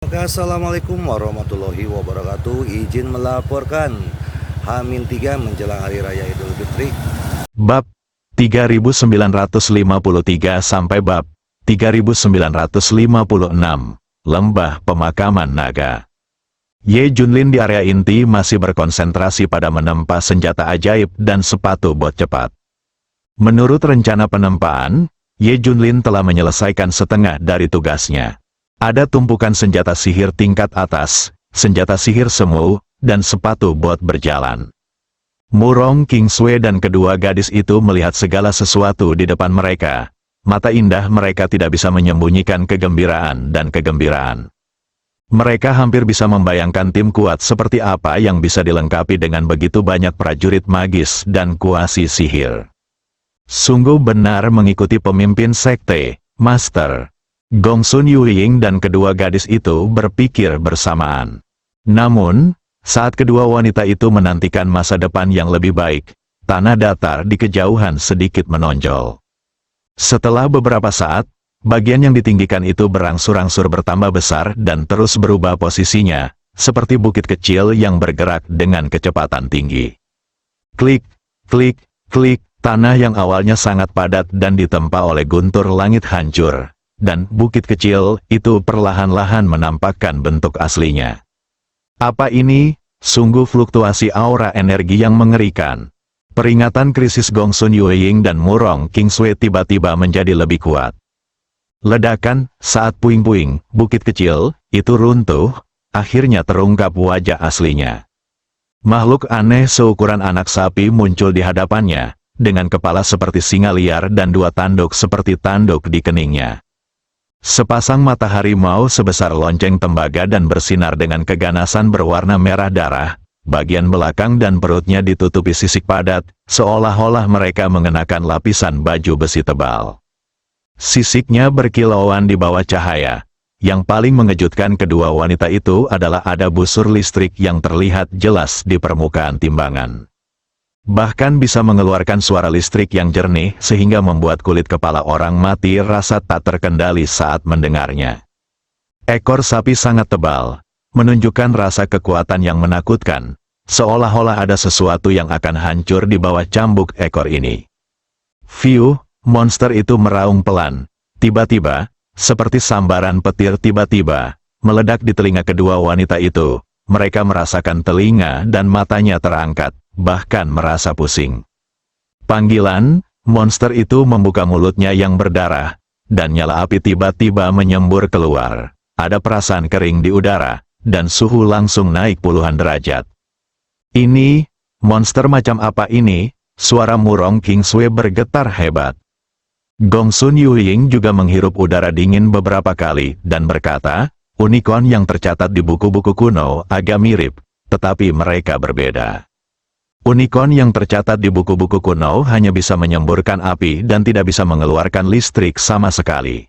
Oke, assalamualaikum warahmatullahi wabarakatuh. Izin melaporkan H-3 menjelang Hari Raya Idul Fitri. Bab 3953 sampai bab 3956, Lembah Pemakaman Naga. Ye Junlin di area inti masih berkonsentrasi pada menempa senjata ajaib dan sepatu bot cepat. Menurut rencana penempaan, Ye Junlin telah menyelesaikan setengah dari tugasnya. Ada tumpukan senjata sihir tingkat atas, senjata sihir semu, dan sepatu bot berjalan. Murong Kingsway dan kedua gadis itu melihat segala sesuatu di depan mereka. Mata indah mereka tidak bisa menyembunyikan kegembiraan dan kegembiraan. Mereka hampir bisa membayangkan tim kuat seperti apa yang bisa dilengkapi dengan begitu banyak prajurit magis dan kuasi sihir. Sungguh benar mengikuti pemimpin sekte, Master. Gongsun Yuying dan kedua gadis itu berpikir bersamaan. Namun, saat kedua wanita itu menantikan masa depan yang lebih baik, tanah datar di kejauhan sedikit menonjol. Setelah beberapa saat, bagian yang ditinggikan itu berangsur-angsur bertambah besar dan terus berubah posisinya, seperti bukit kecil yang bergerak dengan kecepatan tinggi. Klik, klik, klik, tanah yang awalnya sangat padat dan ditempa oleh guntur langit hancur. Dan bukit kecil itu perlahan-lahan menampakkan bentuk aslinya. Apa ini? Sungguh fluktuasi aura energi yang mengerikan. Peringatan krisis Gongsun Yuying dan Murong Kingsway tiba-tiba menjadi lebih kuat. Ledakan, saat puing-puing, bukit kecil, itu runtuh, akhirnya terungkap wajah aslinya. Makhluk aneh seukuran anak sapi muncul di hadapannya, dengan kepala seperti singa liar dan dua tanduk seperti tanduk di keningnya. Sepasang mata harimau sebesar lonceng tembaga dan bersinar dengan keganasan berwarna merah darah, bagian belakang dan perutnya ditutupi sisik padat, seolah-olah mereka mengenakan lapisan baju besi tebal. Sisiknya berkilauan di bawah cahaya. Yang paling mengejutkan kedua wanita itu adalah ada busur listrik yang terlihat jelas di permukaan timbangan. Bahkan bisa mengeluarkan suara listrik yang jernih sehingga membuat kulit kepala orang mati rasa tak terkendali saat mendengarnya. Ekor sapi sangat tebal, menunjukkan rasa kekuatan yang menakutkan, seolah-olah ada sesuatu yang akan hancur di bawah cambuk ekor ini. View, monster itu meraung pelan, tiba-tiba, seperti sambaran petir tiba-tiba, meledak di telinga kedua wanita itu. Mereka merasakan telinga dan matanya terangkat, bahkan merasa pusing. Panggilan, monster itu membuka mulutnya yang berdarah, dan nyala api tiba-tiba menyembur keluar. Ada perasaan kering di udara, dan suhu langsung naik puluhan derajat. Ini, monster macam apa ini? Suara Murong Kingsway bergetar hebat. Gongsun Yuying juga menghirup udara dingin beberapa kali, dan berkata, unicorn yang tercatat di buku-buku kuno agak mirip, tetapi mereka berbeda. Unicorn yang tercatat di buku-buku kuno hanya bisa menyemburkan api dan tidak bisa mengeluarkan listrik sama sekali.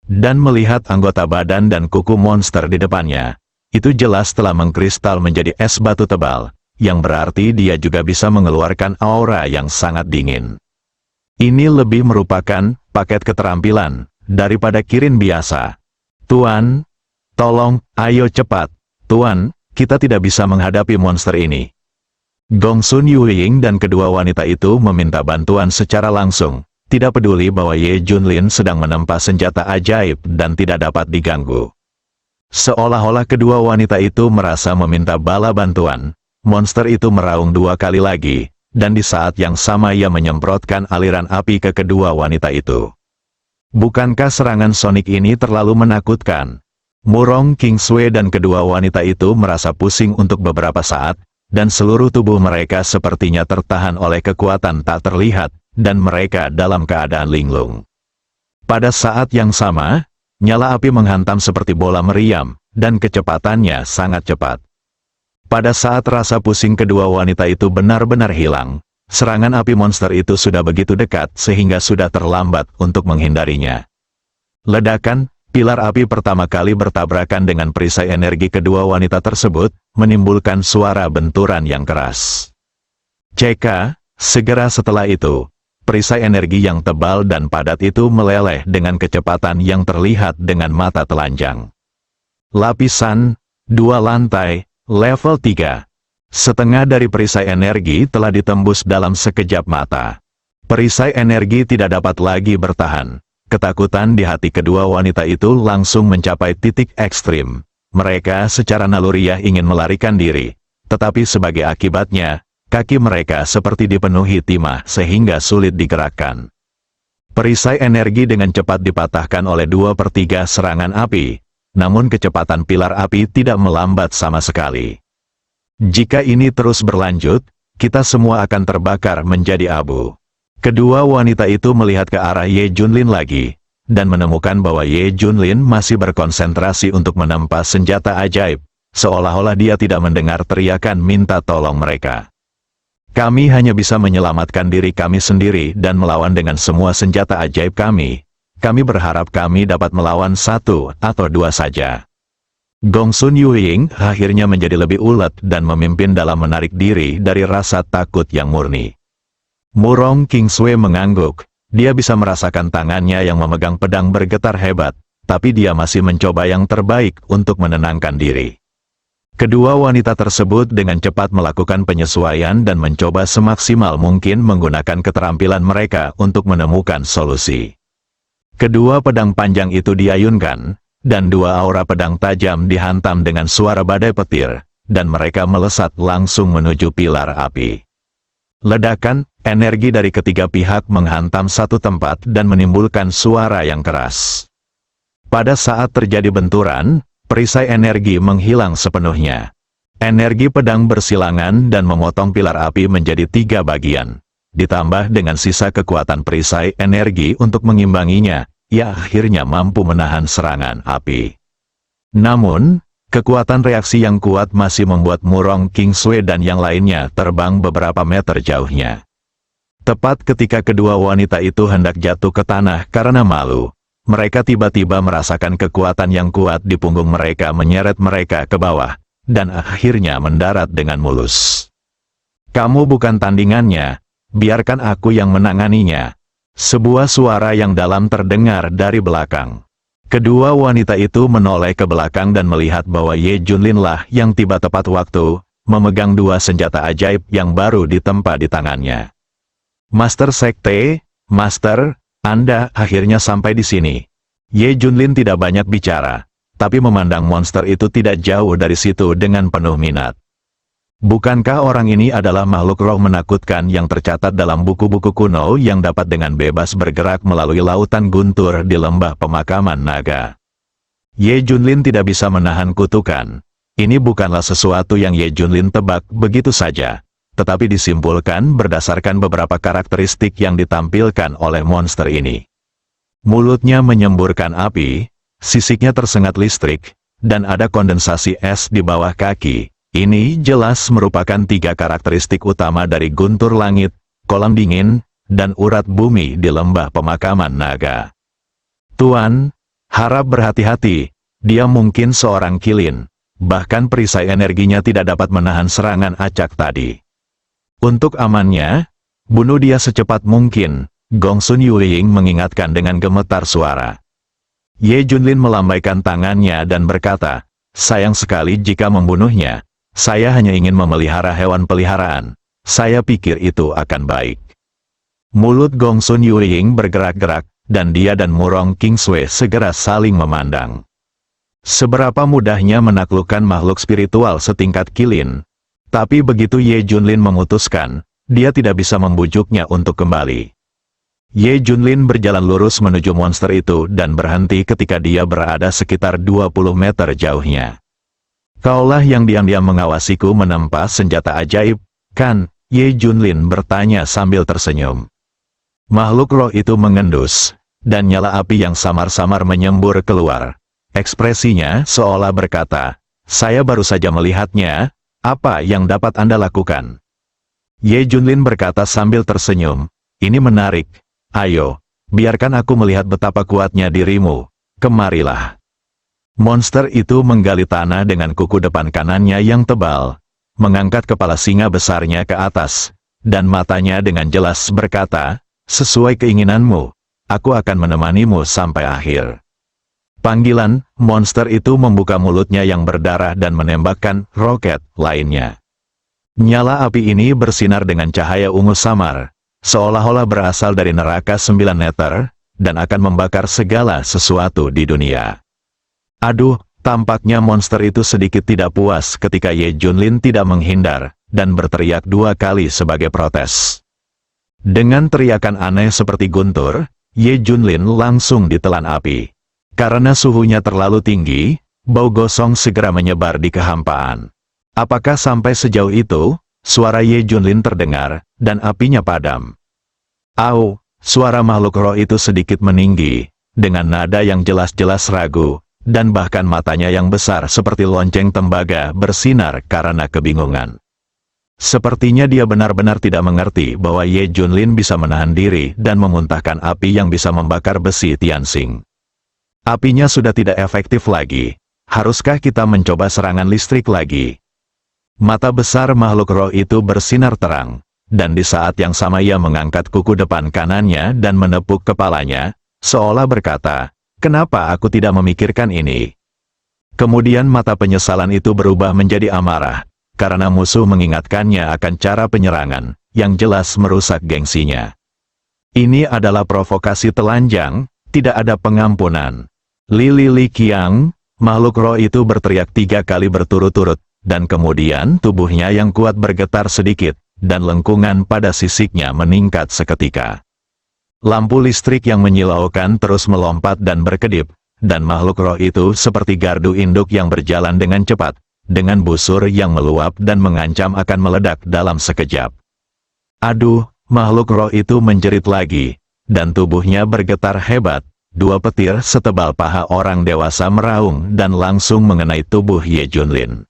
Dan melihat anggota badan dan kuku monster di depannya, itu jelas telah mengkristal menjadi es batu tebal, yang berarti dia juga bisa mengeluarkan aura yang sangat dingin. Ini lebih merupakan paket keterampilan daripada kirin biasa. Tuan, tolong, ayo cepat. Tuan, kita tidak bisa menghadapi monster ini. Gongsun Yuying dan kedua wanita itu meminta bantuan secara langsung, tidak peduli bahwa Ye Junlin sedang menempa senjata ajaib dan tidak dapat diganggu. Seolah-olah kedua wanita itu merasa meminta bala bantuan, monster itu meraung dua kali lagi, dan di saat yang sama ia menyemprotkan aliran api ke kedua wanita itu. Bukankah serangan sonik ini terlalu menakutkan? Murong Kingsway dan kedua wanita itu merasa pusing untuk beberapa saat, dan seluruh tubuh mereka sepertinya tertahan oleh kekuatan tak terlihat, dan mereka dalam keadaan linglung. Pada saat yang sama, nyala api menghantam seperti bola meriam, dan kecepatannya sangat cepat. Pada saat rasa pusing kedua wanita itu benar-benar hilang, serangan api monster itu sudah begitu dekat sehingga sudah terlambat untuk menghindarinya. Ledakan, pilar api pertama kali bertabrakan dengan perisai energi kedua wanita tersebut, menimbulkan suara benturan yang keras. CK, segera setelah itu, perisai energi yang tebal dan padat itu meleleh dengan kecepatan yang terlihat dengan mata telanjang. Lapisan 2 lantai, level 3. Setengah dari perisai energi telah ditembus dalam sekejap mata. Perisai energi tidak dapat lagi bertahan. Ketakutan di hati kedua wanita itu langsung mencapai titik ekstrim. Mereka secara naluriah ingin melarikan diri. Tetapi sebagai akibatnya, kaki mereka seperti dipenuhi timah sehingga sulit digerakkan. Perisai energi dengan cepat dipatahkan oleh 2/3 serangan api. Namun kecepatan pilar api tidak melambat sama sekali. Jika ini terus berlanjut, kita semua akan terbakar menjadi abu. Kedua wanita itu melihat ke arah Ye Junlin lagi, dan menemukan bahwa Ye Junlin masih berkonsentrasi untuk menempa senjata ajaib, seolah-olah dia tidak mendengar teriakan minta tolong mereka. Kami hanya bisa menyelamatkan diri kami sendiri dan melawan dengan semua senjata ajaib kami. Kami berharap kami dapat melawan 1 atau 2 saja. Gongsun Yueying akhirnya menjadi lebih ulet dan memimpin dalam menarik diri dari rasa takut yang murni. Murong Kingsway mengangguk. Dia bisa merasakan tangannya yang memegang pedang bergetar hebat, tapi dia masih mencoba yang terbaik untuk menenangkan diri. Kedua wanita tersebut dengan cepat melakukan penyesuaian dan mencoba semaksimal mungkin menggunakan keterampilan mereka untuk menemukan solusi. Kedua pedang panjang itu diayunkan, dan 2 aura pedang tajam dihantam dengan suara badai petir, dan mereka melesat langsung menuju pilar api. Ledakan, energi dari ketiga pihak menghantam satu tempat dan menimbulkan suara yang keras. Pada saat terjadi benturan, perisai energi menghilang sepenuhnya. Energi pedang bersilangan dan memotong pilar api menjadi 3 bagian. Ditambah dengan sisa kekuatan perisai energi untuk mengimbanginya, ia akhirnya mampu menahan serangan api. Namun, kekuatan reaksi yang kuat masih membuat Murong Kingsway dan yang lainnya terbang beberapa meter jauhnya. Tepat ketika kedua wanita itu hendak jatuh ke tanah karena malu, mereka tiba-tiba merasakan kekuatan yang kuat di punggung mereka menyeret mereka ke bawah, dan akhirnya mendarat dengan mulus. "Kamu bukan tandingannya, biarkan aku yang menanganinya." Sebuah suara yang dalam terdengar dari belakang. Kedua wanita itu menoleh ke belakang dan melihat bahwa Ye Junlin lah yang tiba tepat waktu, memegang 2 senjata ajaib yang baru ditempa di tangannya. "Master Sekte, Master, Anda akhirnya sampai di sini." Ye Junlin tidak banyak bicara, tapi memandang monster itu tidak jauh dari situ dengan penuh minat. Bukankah orang ini adalah makhluk roh menakutkan yang tercatat dalam buku-buku kuno yang dapat dengan bebas bergerak melalui lautan guntur di lembah pemakaman naga? Ye Junlin tidak bisa menahan kutukan. Ini bukanlah sesuatu yang Ye Junlin tebak begitu saja, tetapi disimpulkan berdasarkan beberapa karakteristik yang ditampilkan oleh monster ini. Mulutnya menyemburkan api, sisiknya tersengat listrik, dan ada kondensasi es di bawah kaki. Ini jelas merupakan 3 karakteristik utama dari guntur langit, kolam dingin, dan urat bumi di lembah pemakaman naga. "Tuan, harap berhati-hati, dia mungkin seorang kilin, bahkan perisai energinya tidak dapat menahan serangan acak tadi. Untuk amannya, bunuh dia secepat mungkin," Gongsun Yueying mengingatkan dengan gemetar suara. Ye Junlin melambaikan tangannya dan berkata, "Sayang sekali jika membunuhnya. Saya hanya ingin memelihara hewan peliharaan. Saya pikir itu akan baik." Mulut Gongsun Yueying bergerak-gerak, dan dia dan Murong Kingsway segera saling memandang. Seberapa mudahnya menaklukkan makhluk spiritual setingkat kilin. Tapi begitu Ye Junlin memutuskan, dia tidak bisa membujuknya untuk kembali. Ye Junlin berjalan lurus menuju monster itu dan berhenti ketika dia berada sekitar 20 meter jauhnya. "Kaulah yang diam-diam mengawasiku menempa senjata ajaib, kan?" Ye Junlin bertanya sambil tersenyum. Makhluk roh itu mengendus, dan nyala api yang samar-samar menyembur keluar. Ekspresinya seolah berkata, "Saya baru saja melihatnya, apa yang dapat Anda lakukan?" Ye Junlin berkata sambil tersenyum, "Ini menarik, ayo, biarkan aku melihat betapa kuatnya dirimu, kemarilah." Monster itu menggali tanah dengan kuku depan kanannya yang tebal, mengangkat kepala singa besarnya ke atas, dan matanya dengan jelas berkata, "Sesuai keinginanmu, aku akan menemanimu sampai akhir." Panggilan, monster itu membuka mulutnya yang berdarah dan menembakkan roket lainnya. Nyala api ini bersinar dengan cahaya ungu samar, seolah-olah berasal dari neraka 9 meter, dan akan membakar segala sesuatu di dunia. Aduh, tampaknya monster itu sedikit tidak puas ketika Ye Junlin tidak menghindar, dan berteriak 2 kali sebagai protes. Dengan teriakan aneh seperti guntur, Ye Junlin langsung ditelan api. Karena suhunya terlalu tinggi, bau gosong segera menyebar di kehampaan. Apakah sampai sejauh itu, suara Ye Junlin terdengar, dan apinya padam. Au, suara makhluk roh itu sedikit meninggi, dengan nada yang jelas-jelas ragu, dan bahkan matanya yang besar seperti lonceng tembaga bersinar karena kebingungan. Sepertinya dia benar-benar tidak mengerti bahwa Ye Junlin bisa menahan diri dan memuntahkan api yang bisa membakar besi Tianxing. Apinya sudah tidak efektif lagi. Haruskah kita mencoba serangan listrik lagi? Mata besar makhluk roh itu bersinar terang, dan di saat yang sama ia mengangkat kuku depan kanannya dan menepuk kepalanya, seolah berkata, "Kenapa aku tidak memikirkan ini?" Kemudian mata penyesalan itu berubah menjadi amarah, karena musuh mengingatkannya akan cara penyerangan, yang jelas merusak gengsinya. Ini adalah provokasi telanjang, tidak ada pengampunan. Li Qiang, makhluk roh itu berteriak 3 kali berturut-turut, dan kemudian tubuhnya yang kuat bergetar sedikit, dan lengkungan pada sisiknya meningkat seketika. Lampu listrik yang menyilaukan terus melompat dan berkedip, dan makhluk roh itu seperti gardu induk yang berjalan dengan cepat, dengan busur yang meluap dan mengancam akan meledak dalam sekejap. Aduh, makhluk roh itu menjerit lagi, dan tubuhnya bergetar hebat. 2 petir setebal paha orang dewasa meraung dan langsung mengenai tubuh Ye Junlin.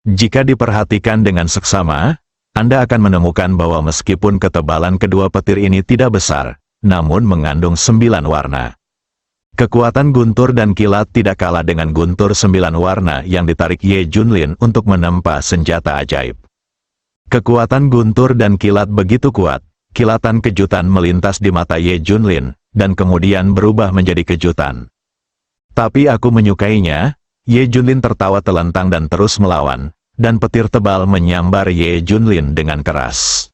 Jika diperhatikan dengan seksama, Anda akan menemukan bahwa meskipun ketebalan kedua petir ini tidak besar, namun mengandung 9 warna. Kekuatan guntur dan kilat tidak kalah dengan guntur 9 warna yang ditarik Ye Junlin untuk menempa senjata ajaib. Kekuatan guntur dan kilat begitu kuat, kilatan kejutan melintas di mata Ye Junlin, dan kemudian berubah menjadi kejutan. Tapi aku menyukainya. Ye Junlin tertawa telentang dan terus melawan, dan petir tebal menyambar Ye Junlin dengan keras.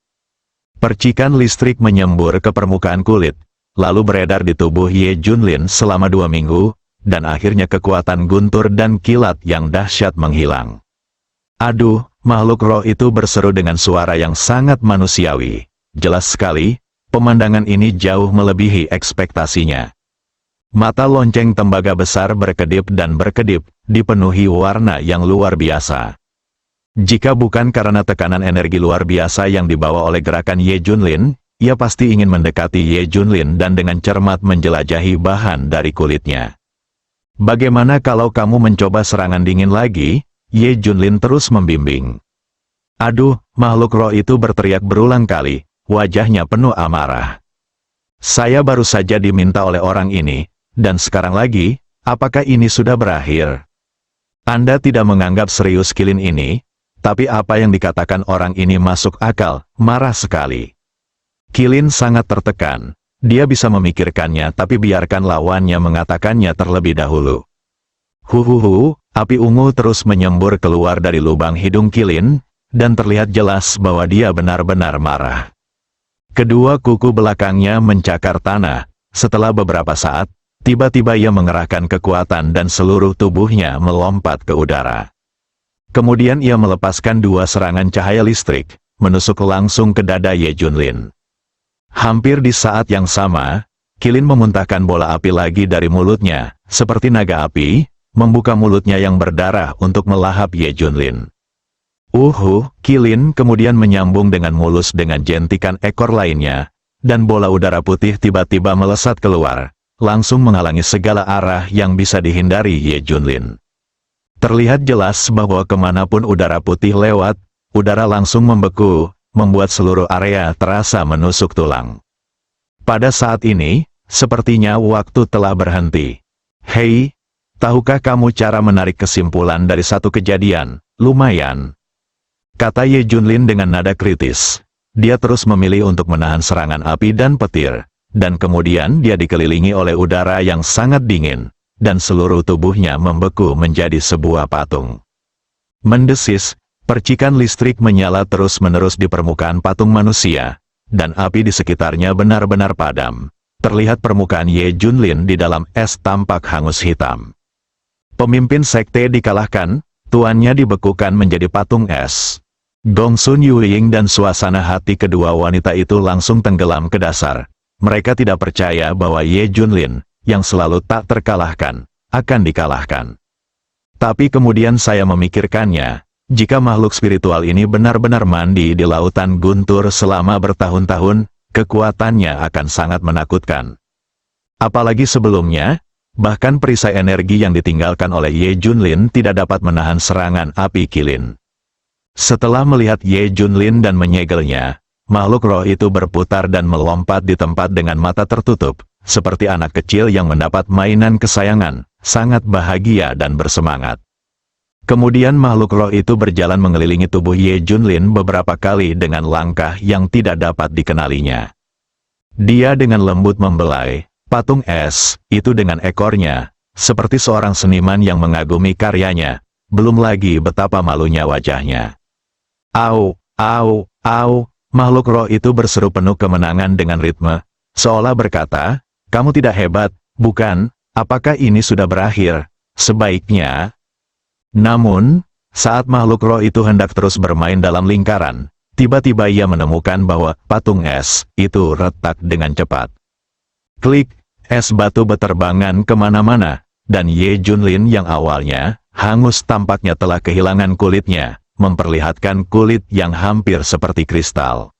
Percikan listrik menyembur ke permukaan kulit, lalu beredar di tubuh Ye Junlin selama 2 minggu, dan akhirnya kekuatan guntur dan kilat yang dahsyat menghilang. Aduh, makhluk roh itu berseru dengan suara yang sangat manusiawi. Jelas sekali, pemandangan ini jauh melebihi ekspektasinya. Mata lonceng tembaga besar berkedip dan berkedip, dipenuhi warna yang luar biasa. Jika bukan karena tekanan energi luar biasa yang dibawa oleh gerakan Ye Junlin, ia pasti ingin mendekati Ye Junlin dan dengan cermat menjelajahi bahan dari kulitnya. Bagaimana kalau kamu mencoba serangan dingin lagi? Ye Junlin terus membimbing. Aduh, makhluk roh itu berteriak berulang kali. Wajahnya penuh amarah. Saya baru saja diminta oleh orang ini, dan sekarang lagi, apakah ini sudah berakhir? Anda tidak menganggap serius Qilin ini, tapi apa yang dikatakan orang ini masuk akal, marah sekali. Qilin sangat tertekan, dia bisa memikirkannya tapi biarkan lawannya mengatakannya terlebih dahulu. Huhuhu, api ungu terus menyembur keluar dari lubang hidung Qilin, dan terlihat jelas bahwa dia benar-benar marah. Kedua kuku belakangnya mencakar tanah. Setelah beberapa saat, tiba-tiba ia mengerahkan kekuatan dan seluruh tubuhnya melompat ke udara. Kemudian ia melepaskan 2 serangan cahaya listrik, menusuk langsung ke dada Ye Junlin. Hampir di saat yang sama, Qilin memuntahkan bola api lagi dari mulutnya, seperti naga api, membuka mulutnya yang berdarah untuk melahap Ye Junlin. Qilin kemudian menyambung dengan mulus dengan jentikan ekor lainnya, dan bola udara putih tiba-tiba melesat keluar, langsung menghalangi segala arah yang bisa dihindari Ye Junlin. Terlihat jelas bahwa kemanapun udara putih lewat, udara langsung membeku, membuat seluruh area terasa menusuk tulang. Pada saat ini, sepertinya waktu telah berhenti. Hei, tahukah kamu cara menarik kesimpulan dari satu kejadian? Lumayan. Kata Ye Junlin dengan nada kritis. Dia terus memilih untuk menahan serangan api dan petir, dan kemudian dia dikelilingi oleh udara yang sangat dingin, dan seluruh tubuhnya membeku menjadi sebuah patung. Mendesis, percikan listrik menyala terus-menerus di permukaan patung manusia, dan api di sekitarnya benar-benar padam. Terlihat permukaan Ye Junlin di dalam es tampak hangus hitam. Pemimpin sekte dikalahkan, tuannya dibekukan menjadi patung es. Gongsun Yuying dan suasana hati kedua wanita itu langsung tenggelam ke dasar. Mereka tidak percaya bahwa Ye Junlin, yang selalu tak terkalahkan, akan dikalahkan. Tapi kemudian saya memikirkannya, jika makhluk spiritual ini benar-benar mandi di lautan guntur selama bertahun-tahun, kekuatannya akan sangat menakutkan. Apalagi sebelumnya, bahkan perisai energi yang ditinggalkan oleh Ye Junlin tidak dapat menahan serangan api kilin. Setelah melihat Ye Junlin dan menyegelnya, makhluk roh itu berputar dan melompat di tempat dengan mata tertutup, seperti anak kecil yang mendapat mainan kesayangan, sangat bahagia dan bersemangat. Kemudian makhluk roh itu berjalan mengelilingi tubuh Ye Junlin beberapa kali dengan langkah yang tidak dapat dikenalinya. Dia dengan lembut membelai patung es itu dengan ekornya, seperti seorang seniman yang mengagumi karyanya, belum lagi betapa malunya wajahnya. Au, au, au, makhluk roh itu berseru penuh kemenangan dengan ritme, seolah berkata, "Kamu tidak hebat, bukan? Apakah ini sudah berakhir? Sebaiknya..." Namun, saat makhluk roh itu hendak terus bermain dalam lingkaran, tiba-tiba ia menemukan bahwa patung es itu retak dengan cepat. Klik, es batu beterbangan kemana-mana, dan Ye Junlin yang awalnya hangus tampaknya telah kehilangan kulitnya, memperlihatkan kulit yang hampir seperti kristal.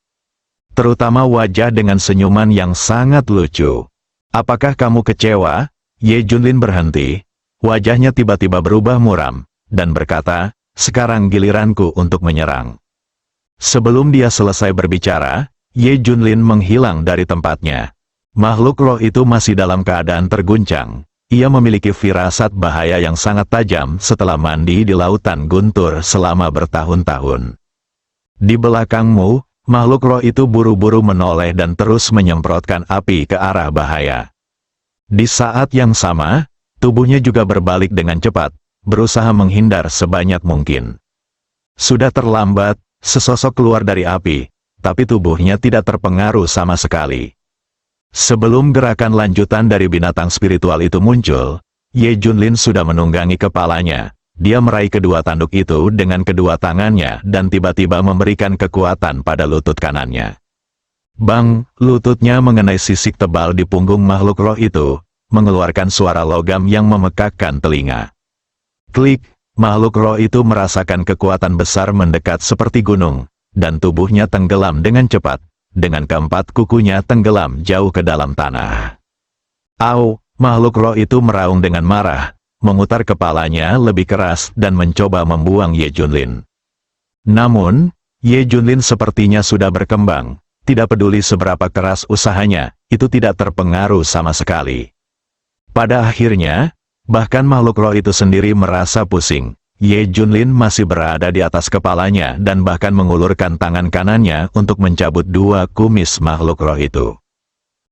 Terutama wajah dengan senyuman yang sangat lucu. "Apakah kamu kecewa?" Ye Junlin berhenti, wajahnya tiba-tiba berubah muram, dan berkata, "Sekarang giliranku untuk menyerang." Sebelum dia selesai berbicara, Ye Junlin menghilang dari tempatnya. Makhluk roh itu masih dalam keadaan terguncang. Ia memiliki firasat bahaya yang sangat tajam setelah mandi di lautan guntur selama bertahun-tahun. Di belakangmu, makhluk roh itu buru-buru menoleh dan terus menyemprotkan api ke arah bahaya. Di saat yang sama, tubuhnya juga berbalik dengan cepat, berusaha menghindar sebanyak mungkin. Sudah terlambat, sesosok keluar dari api, tapi tubuhnya tidak terpengaruh sama sekali. Sebelum gerakan lanjutan dari binatang spiritual itu muncul, Ye Junlin sudah menunggangi kepalanya. Dia meraih kedua tanduk itu dengan kedua tangannya dan tiba-tiba memberikan kekuatan pada lutut kanannya. Bang, lututnya mengenai sisik tebal di punggung makhluk roh itu, mengeluarkan suara logam yang memekakkan telinga. Klik, makhluk roh itu merasakan kekuatan besar mendekat seperti gunung, dan tubuhnya tenggelam dengan cepat. Dengan keempat kukunya tenggelam jauh ke dalam tanah. Au, makhluk roh itu meraung dengan marah, memutar kepalanya lebih keras dan mencoba membuang Ye Junlin. Namun, Ye Junlin sepertinya sudah berkembang, tidak peduli seberapa keras usahanya, itu tidak terpengaruh sama sekali. Pada akhirnya, bahkan makhluk roh itu sendiri merasa pusing. Ye Junlin masih berada di atas kepalanya dan bahkan mengulurkan tangan kanannya untuk mencabut dua kumis makhluk roh itu.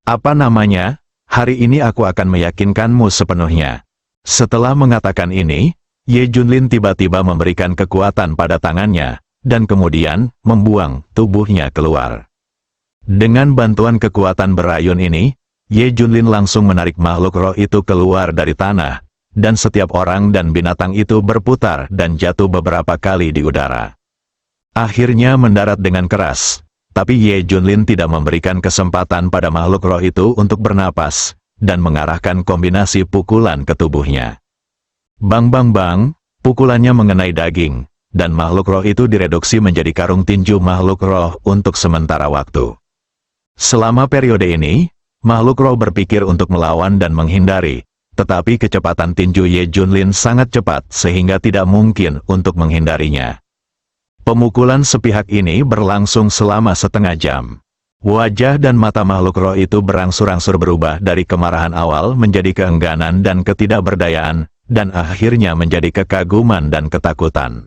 "Apa namanya? Hari ini aku akan meyakinkanmu sepenuhnya." Setelah mengatakan ini, Ye Junlin tiba-tiba memberikan kekuatan pada tangannya, dan kemudian membuang tubuhnya keluar. Dengan bantuan kekuatan berayun ini, Ye Junlin langsung menarik makhluk roh itu keluar dari tanah, dan setiap orang dan binatang itu berputar dan jatuh beberapa kali di udara. Akhirnya mendarat dengan keras, tapi Ye Junlin tidak memberikan kesempatan pada makhluk roh itu untuk bernapas, dan mengarahkan kombinasi pukulan ke tubuhnya. Bang bang bang, pukulannya mengenai daging, dan makhluk roh itu direduksi menjadi karung tinju makhluk roh untuk sementara waktu. Selama periode ini, makhluk roh berpikir untuk melawan dan menghindari, tetapi kecepatan tinju Ye Junlin sangat cepat sehingga tidak mungkin untuk menghindarinya. Pemukulan sepihak ini berlangsung selama setengah jam. Wajah dan mata makhluk roh itu berangsur-angsur berubah dari kemarahan awal menjadi keengganan dan ketidakberdayaan, dan akhirnya menjadi kekaguman dan ketakutan.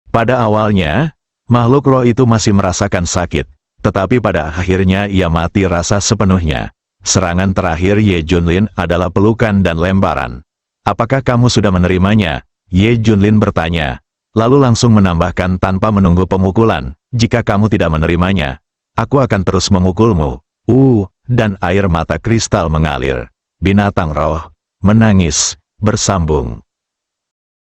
Pada awalnya, makhluk roh itu masih merasakan sakit, tetapi pada akhirnya ia mati rasa sepenuhnya. Serangan terakhir Ye Junlin adalah pelukan dan lemparan, Apakah kamu sudah menerimanya? Ye Junlin bertanya. Lalu langsung menambahkan tanpa menunggu pemukulan, jika kamu tidak menerimanya, aku akan terus memukulmu. Dan air mata kristal mengalir. Binatang roh menangis bersambung.